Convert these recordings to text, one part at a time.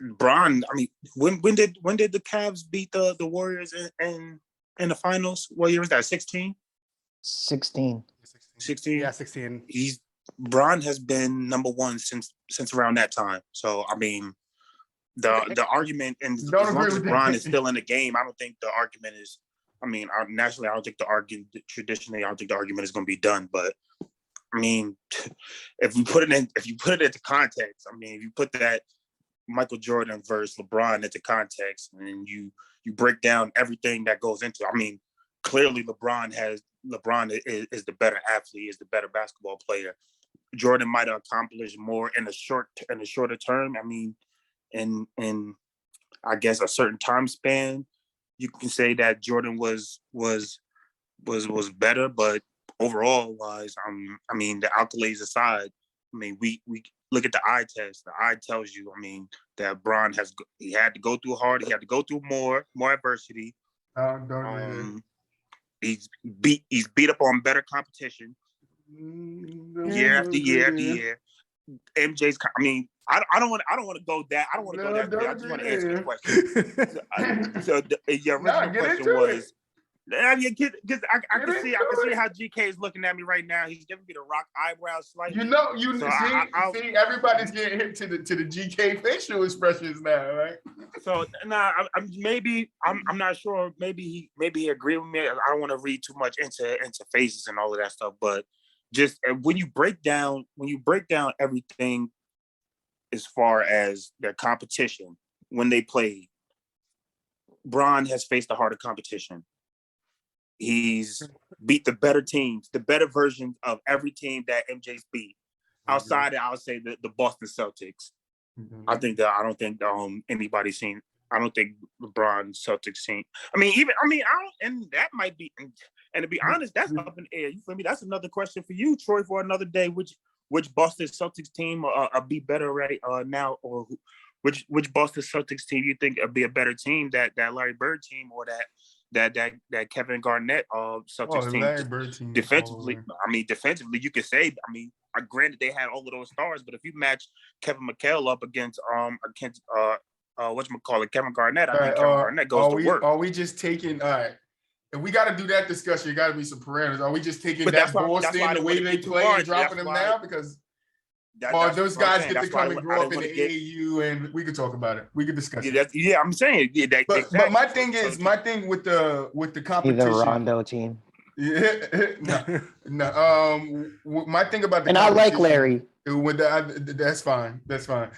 Bron, I mean, when did the Cavs beat the Warriors in the finals? What year was that? 16? 16. 16? Yeah, 16. Bron has been number one since around that time. So I mean, the argument, and as long as Bron is still in the game, I don't think the argument is. I mean, naturally, I don't think the argument traditionally, I don't think the argument is going to be done. But I mean, if you put it into context, I mean, if you put that Michael Jordan versus LeBron into context, and you break down everything that goes into it, I mean, clearly LeBron is the better athlete, is the better basketball player. Jordan might have accomplished more in a shorter term. I mean, in I guess a certain time span, you can say that Jordan was better, but overall wise, I mean, the accolades aside, I mean, we look at the eye test. The eye tells you, I mean, that Bron he had to go through hard. He had to go through more adversity. He's beat up on better competition year after year after year. MJ's, I mean, I don't want to go that. I don't want to go that. I just want to answer the question. So your original question was, because I can see how GK is looking at me right now. He's giving me the rock eyebrow slightly. See, everybody's getting hit to the GK facial expressions now, right? So I'm not sure. Maybe he agreed with me. I don't want to read too much into phases and all of that stuff, but just when you break down everything as far as their competition when they played, Bron has faced a harder competition. He's beat the better teams, the better versions of every team that MJ's beat. Outside, I would say the Boston Celtics. Mm-hmm. I don't think anybody's seen. I don't think LeBron Celtics seen. I don't, and that might be. And to be honest, that's up in the air. You feel me? That's another question for you, Troy, for another day. Which Boston Celtics team be better right now, or which Boston Celtics team you think would be a better team, that Larry Bird team or that Kevin Garnett Celtics team? Defensively, defensively, you could say. Granted they had all of those stars, but if you match Kevin McHale up against Kevin Garnett, I think Kevin Garnett goes to work. Are we just taking? All right. If we got to do that discussion, you got to be some parameters. Are we just taking that Boston, the way they play, and dropping them now? Because those guys get to come and grow up in the AAU, and we could talk about it. We could discuss it. Yeah, I'm saying. Yeah, but my thing with the competition. Either Rondo team. Yeah, no. My thing about the and I like Larry. That's fine. But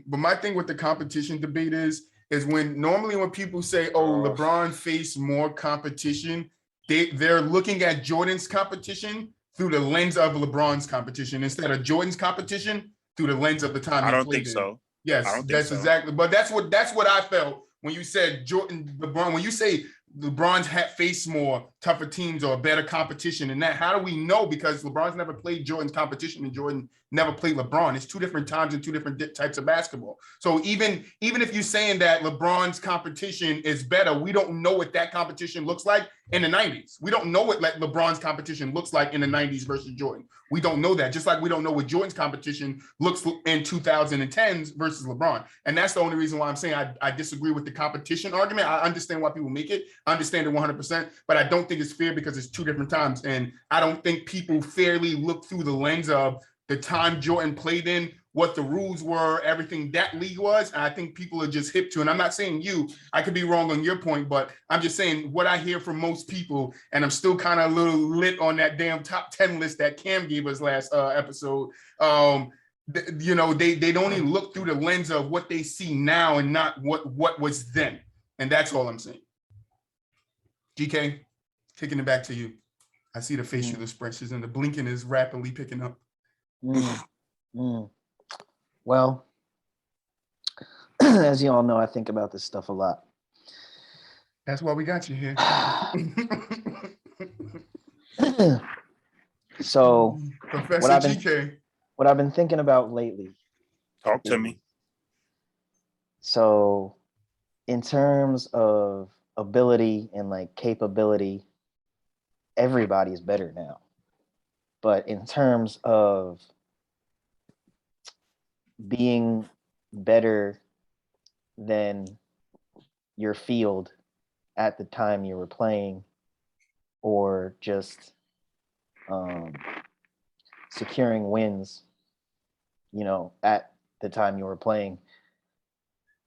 my thing with the competition debate is when people say, "Oh, LeBron faced more competition," they're looking at Jordan's competition through the lens of LeBron's competition instead of Jordan's competition through the lens of the time. I don't think so. Yes, that's exactly. But that's what I felt when you said LeBron. When you say LeBron's faced more tougher teams or better competition than that, how do we know? Because LeBron's never played Jordan's competition and Jordan never played LeBron. It's two different times and two different types of basketball. So even if you're saying that LeBron's competition is better, we don't know what that competition looks like in the 90s. We don't know what LeBron's competition looks like in the 90s versus Jordan. We don't know that, just like we don't know what Jordan's competition looks in 2010s versus LeBron. And that's the only reason why I'm saying I disagree with the competition argument. I understand why people make it. I understand it 100%, but I don't think it's fair because it's two different times. And I don't think people fairly look through the lens of the time Jordan played in, what the rules were, everything that league was. And I think people are just hip to, and I'm not saying I could be wrong on your point, but I'm just saying what I hear from most people, and I'm still kind of a little lit on that damn top 10 list that Cam gave us last episode. They don't even look through the lens of what they see now and not what was then. And that's all I'm saying. GK, kicking it back to you. I see the facial expressions and the blinking is rapidly picking up. Well, as you all know, I think about this stuff a lot. That's why we got you here. So, Professor GK. What I've been thinking about lately. Talk to me. So, in terms of ability and capability, everybody's better now. But in terms of being better than your field at the time you were playing, or just securing wins, at the time you were playing.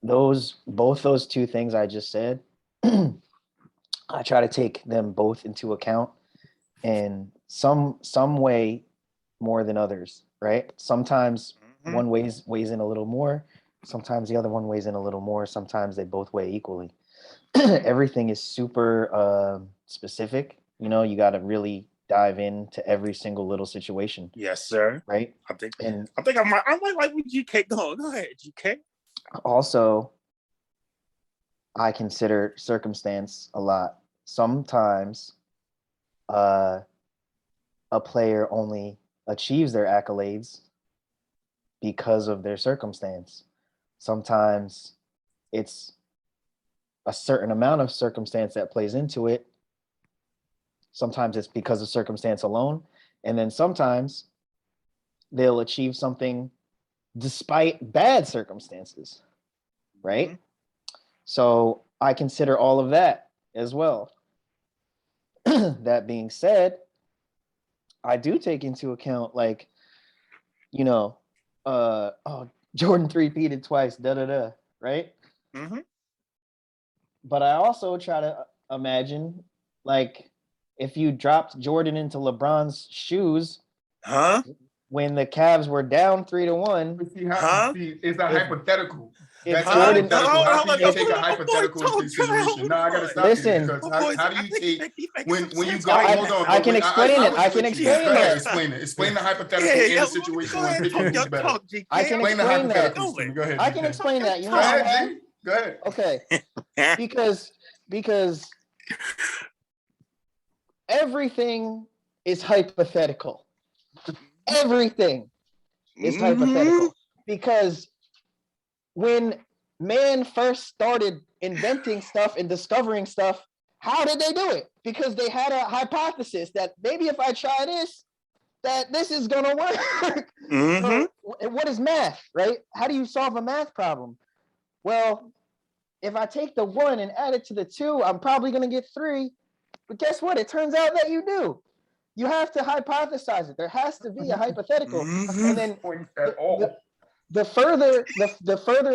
Both those two things I just said, I try to take them both into account in some way more than others, right? Sometimes one weighs in a little more, sometimes the other one weighs in a little more, sometimes they both weigh equally. Everything is super specific. You got to really dive into every single little situation. Yes, sir. Right. I think I might like what GK going. Go ahead, GK. Also, I consider circumstance a lot. Sometimes a player only achieves their accolades because of their circumstance. Sometimes it's a certain amount of circumstance that plays into it. Sometimes it's because of circumstance alone. And then sometimes they'll achieve something despite bad circumstances, right? So I consider all of that as well. That being said, I do take into account, like, Jordan three-peated twice, right? But I also try to imagine, like, if you dropped Jordan into LeBron's shoes, when the Cavs were down 3-1, it's a hypothetical. If That's Jordan, hypothetical. How can you take a hypothetical into consideration? No, I gotta stop Listen, you, because how do you take when you go? I, Hold on, I can explain it. I can explain that. Explain Explain the hypothetical in the situation when pitching who's better. I can Explain the explain that. hypotheticals to me. Go ahead. I can explain that. Go ahead, G. Go ahead. Okay. Because everything is hypothetical. Everything is hypothetical. Because when man first started inventing stuff and discovering stuff, how did they do it? Because they had a hypothesis that maybe if I try this, that this is gonna work. So, what is math, right? How do you solve a math problem? Well, if I take the 1 and add it to the 2, I'm probably gonna get 3. But guess what? It turns out that you do. You have to hypothesize it. There has to be a hypothetical. And then the further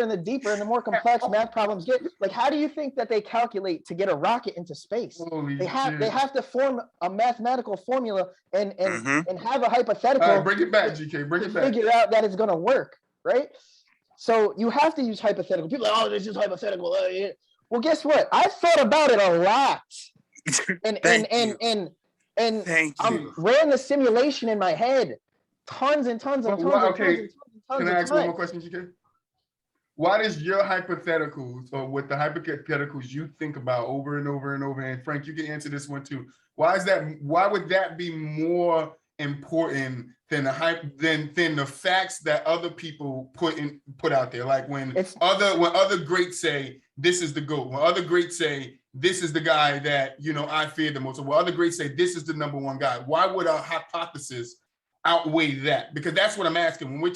and the deeper and the more complex math problems get, like, how do you think that they calculate to get a rocket into space? They have to form a mathematical formula and have a hypothetical. All right, bring it back, GK. Bring it back. Figure out that it's gonna work, right? So you have to use hypothetical. People are like, oh, this is hypothetical. Well, guess what? I thought about it a lot, and ran the simulation in my head, tons and tons and tons. Can I ask one more question, GK? Why does your hypotheticals, or with the hypotheticals you think about over and over and over, and Frank, you can answer this one too. Why would that be more important than the facts that other people put out there? Like when other greats say this is the GOAT, when other greats say this is the guy that I fear the most, or when other greats say this is the #1 guy. Why would a hypothesis outweigh that? Because that's what I'm asking. When we're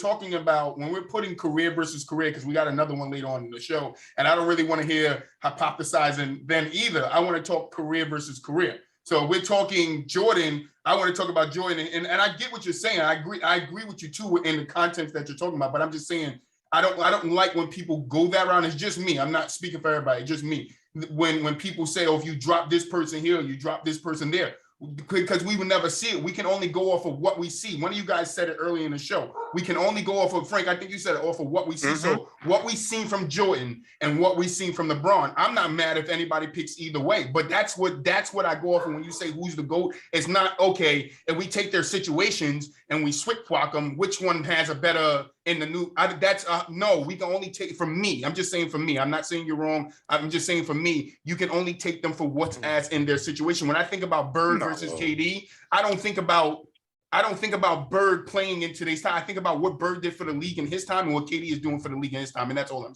putting career versus career, because we got another one later on in the show, and I don't really want to hear hypothesizing then either. I want to talk career versus career. So we're talking Jordan. I want to talk about Jordan, and I get what you're saying. I agree with you too in the context that you're talking about. But I'm just saying I don't like when people go that route. It's just me. I'm not speaking for everybody. It's just me. When people say, oh, if you drop this person here, you drop this person there. Because we would never see it. We can only go off of what we see. One of you guys said it earlier in the show. We can only go off of, Frank, I think you said it, off of what we see. So what we seen from Jordan and what we seen from LeBron, I'm not mad if anybody picks either way, but that's what I go off of when you say who's the GOAT. It's not, okay, if we take their situations and we switch-swap them, which one has a better in the new, no, we can only take it from me. I'm just saying for me. I'm not saying you're wrong. I'm just saying for me, you can only take them for what's as in their situation. When I think about Bird versus KD, I don't think about Bird playing in today's time. I think about what Bird did for the league in his time and what KD is doing for the league in his time, and that's all I'm saying.